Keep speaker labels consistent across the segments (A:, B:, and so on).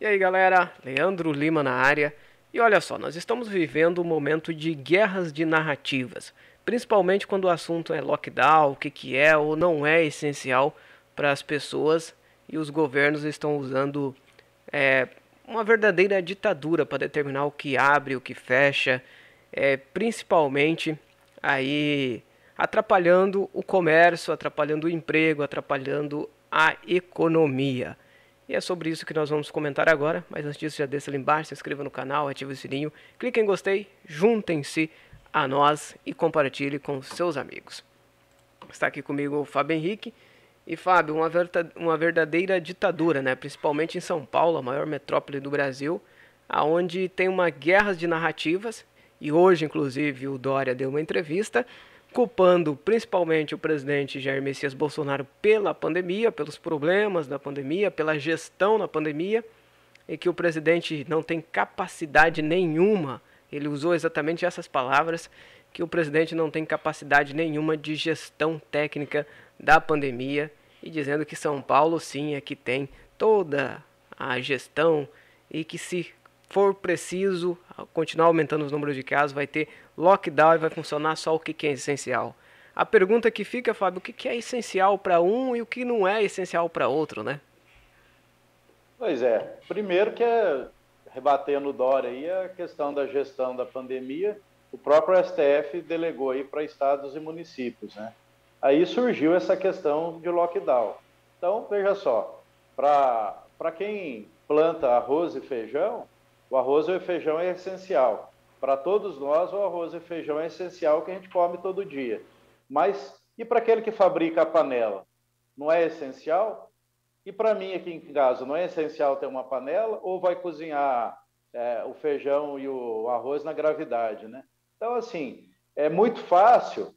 A: E aí galera, Leandro Lima na área. E olha só, nós estamos vivendo um momento de guerras de narrativas, principalmente quando o assunto é lockdown, o que é ou não é essencial para as pessoas e os governos estão usando é, uma verdadeira ditadura para determinar o que abre, o que fecha, principalmente aí atrapalhando o comércio, atrapalhando o emprego, atrapalhando a economia. E é sobre isso que nós vamos comentar agora, mas antes disso já desça ali embaixo, se inscreva no canal, ative o sininho, clique em gostei, juntem-se a nós e compartilhe com seus amigos. Está aqui comigo o Fábio Henrique. E Fábio, uma verdadeira ditadura, né? Principalmente em São Paulo, a maior metrópole do Brasil, aonde tem uma guerra de narrativas. E hoje, inclusive, o Dória deu uma entrevista culpando principalmente o presidente Jair Messias Bolsonaro pela pandemia, pelos problemas da pandemia, pela gestão na pandemia, e que o presidente não tem capacidade nenhuma, ele usou exatamente essas palavras, que o presidente não tem capacidade nenhuma de gestão técnica da pandemia, e dizendo que São Paulo sim é que tem toda a gestão e que se for preciso continuar aumentando os números de casos, vai ter lockdown e vai funcionar só o que é essencial. A pergunta que fica, Fábio, o que é essencial para um e o que não é essencial para outro, né?
B: Pois é. Primeiro que rebatendo o Dória aí, a questão da gestão da pandemia, o próprio STF delegou aí para estados e municípios, né? Aí surgiu essa questão de lockdown. Então, veja só, para quem planta arroz e feijão, o arroz e o feijão é essencial. Para todos nós, o arroz e feijão é essencial que a gente come todo dia. Mas e para aquele que fabrica a panela? Não é essencial? E para mim aqui em casa, não é essencial ter uma panela ou vai cozinhar o feijão e o arroz na gravidade, né? Então, assim, é muito fácil.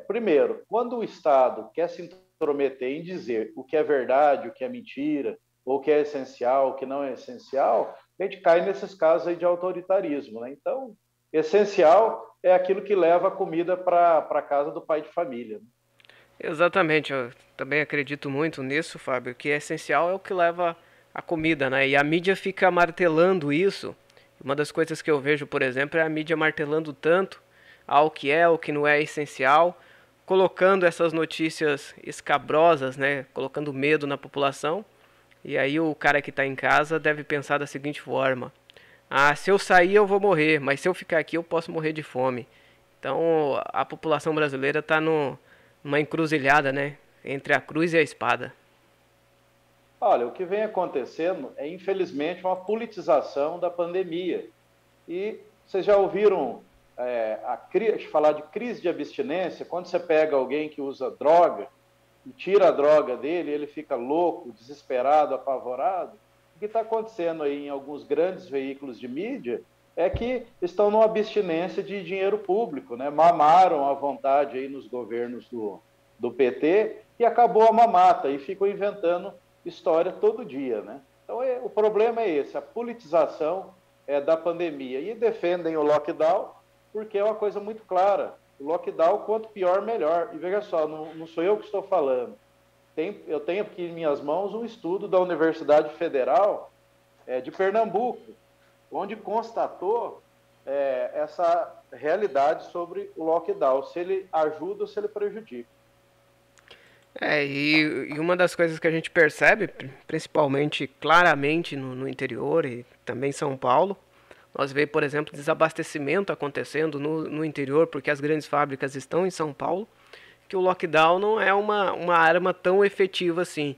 B: Primeiro, quando o Estado quer se intrometer em dizer o que é verdade, o que é mentira, ou o que é essencial, o que não é essencial, a gente cai nesses casos aí de autoritarismo, né? Então, essencial é aquilo que leva a comida para a casa do pai de família, né?
A: Exatamente, eu também acredito muito nisso, Fábio, que é essencial é o que leva a comida, né? E a mídia fica martelando isso. Uma das coisas que eu vejo, por exemplo, é a mídia martelando tanto ao que é, o que não é essencial, colocando essas notícias escabrosas, né? Colocando medo na população. E aí o cara que está em casa deve pensar da seguinte forma: ah, se eu sair eu vou morrer, mas se eu ficar aqui eu posso morrer de fome. Então a população brasileira está numa encruzilhada, né? Entre a cruz e a espada.
B: Olha, o que vem acontecendo é, infelizmente, uma politização da pandemia. E vocês já ouviram falar de crise de abstinência? Quando você pega alguém que usa droga e tira a droga dele, ele fica louco, desesperado, apavorado. O que está acontecendo aí em alguns grandes veículos de mídia é que estão numa abstinência de dinheiro público, né? Mamaram à vontade aí nos governos do PT e acabou a mamata e ficam inventando história todo dia, né? Então, o problema é esse, a politização da pandemia. E defendem o lockdown porque é uma coisa muito clara. O lockdown, quanto pior, melhor. E veja só, não sou eu que estou falando. Eu tenho aqui em minhas mãos um estudo da Universidade Federal de Pernambuco, onde constatou essa realidade sobre o lockdown, se ele ajuda ou se ele prejudica.
A: E uma das coisas que a gente percebe, principalmente claramente no interior e também em São Paulo, nós vemos, por exemplo, desabastecimento acontecendo no interior, porque as grandes fábricas estão em São Paulo, que o lockdown não é uma arma tão efetiva assim.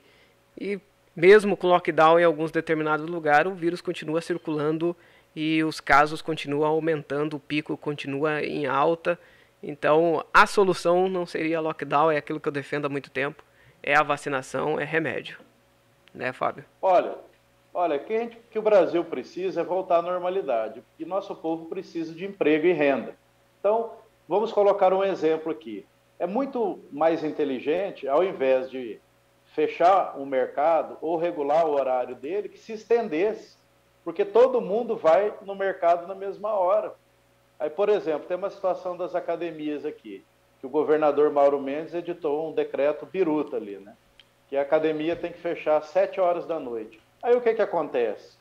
A: E mesmo com lockdown em alguns determinados lugares, o vírus continua circulando e os casos continuam aumentando, o pico continua em alta. Então, a solução não seria lockdown, é aquilo que eu defendo há muito tempo, é a vacinação, é remédio. Né, Fábio?
B: Olha, olha, que o Brasil precisa é voltar à normalidade, e nosso povo precisa de emprego e renda. Então, vamos colocar um exemplo aqui. É muito mais inteligente, ao invés de fechar um mercado ou regular o horário dele, que se estendesse, porque todo mundo vai no mercado na mesma hora. Aí, por exemplo, tem uma situação das academias aqui, que o governador Mauro Mendes editou um decreto biruta ali, né? Que a academia tem que fechar às 7 horas da noite. Aí o que que acontece?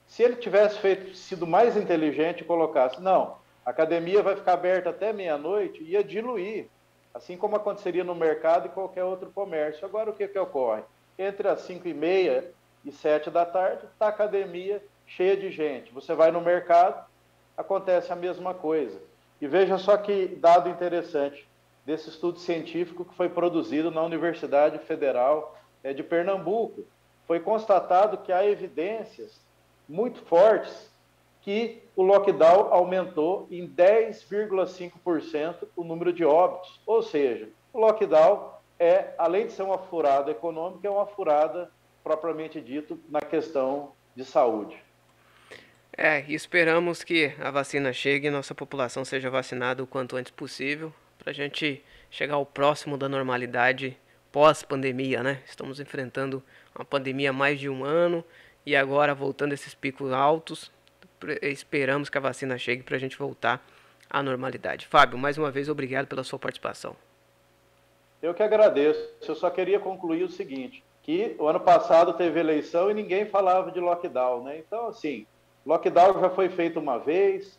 B: Se ele tivesse sido mais inteligente e colocasse, não, a academia vai ficar aberta até meia-noite, ia diluir, assim como aconteceria no mercado e qualquer outro comércio. Agora o que que ocorre? Entre as 5h30 e 7 da tarde, está a academia cheia de gente. Você vai no mercado, acontece a mesma coisa. E veja só que dado interessante desse estudo científico que foi produzido na Universidade Federal de Pernambuco. Foi constatado que há evidências muito fortes que o lockdown aumentou em 10,5% o número de óbitos. Ou seja, o lockdown além de ser uma furada econômica, é uma furada propriamente dito na questão de saúde.
A: E esperamos que a vacina chegue e nossa população seja vacinada o quanto antes possível, para a gente chegar ao próximo da normalidade pós-pandemia, né? Estamos enfrentando uma pandemia há mais de um ano e agora voltando esses picos altos, esperamos que a vacina chegue para a gente voltar à normalidade. Fábio, mais uma vez, obrigado pela sua participação.
B: Eu que agradeço. Eu só queria concluir o seguinte, que o ano passado teve eleição e ninguém falava de lockdown, né? Então, assim, lockdown já foi feito uma vez,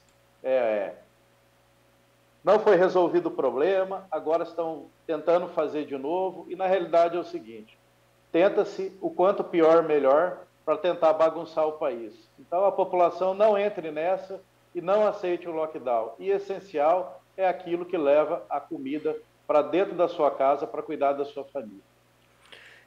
B: não foi resolvido o problema, agora estão tentando fazer de novo, e na realidade é o seguinte, tenta-se o quanto pior, melhor, para tentar bagunçar o país. Então a população não entre nessa e não aceite o lockdown. E essencial é aquilo que leva a comida para dentro da sua casa para cuidar da sua família.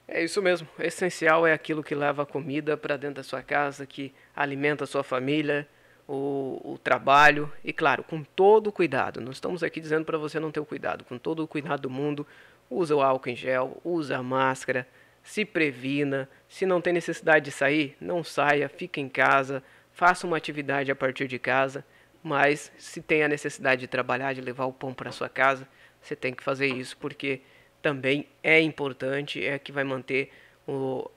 A: É isso mesmo. Essencial é aquilo que leva a comida para dentro da sua casa, que alimenta a sua família, o trabalho e, claro, com todo o cuidado. Não estamos aqui dizendo para você não ter o cuidado. Com todo o cuidado do mundo, usa o álcool em gel, usa a máscara, se previna. Se não tem necessidade de sair, não saia, fica em casa, faça uma atividade a partir de casa. Mas se tem a necessidade de trabalhar, de levar o pão para sua casa, você tem que fazer isso, porque também é importante, é que vai manter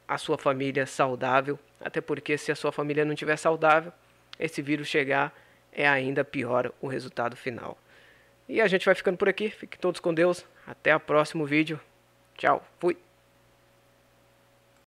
A: a sua família saudável, até porque se a sua família não estiver saudável, esse vírus chegar é ainda pior o resultado final. E a gente vai ficando por aqui, fiquem todos com Deus, até o próximo vídeo, tchau, fui!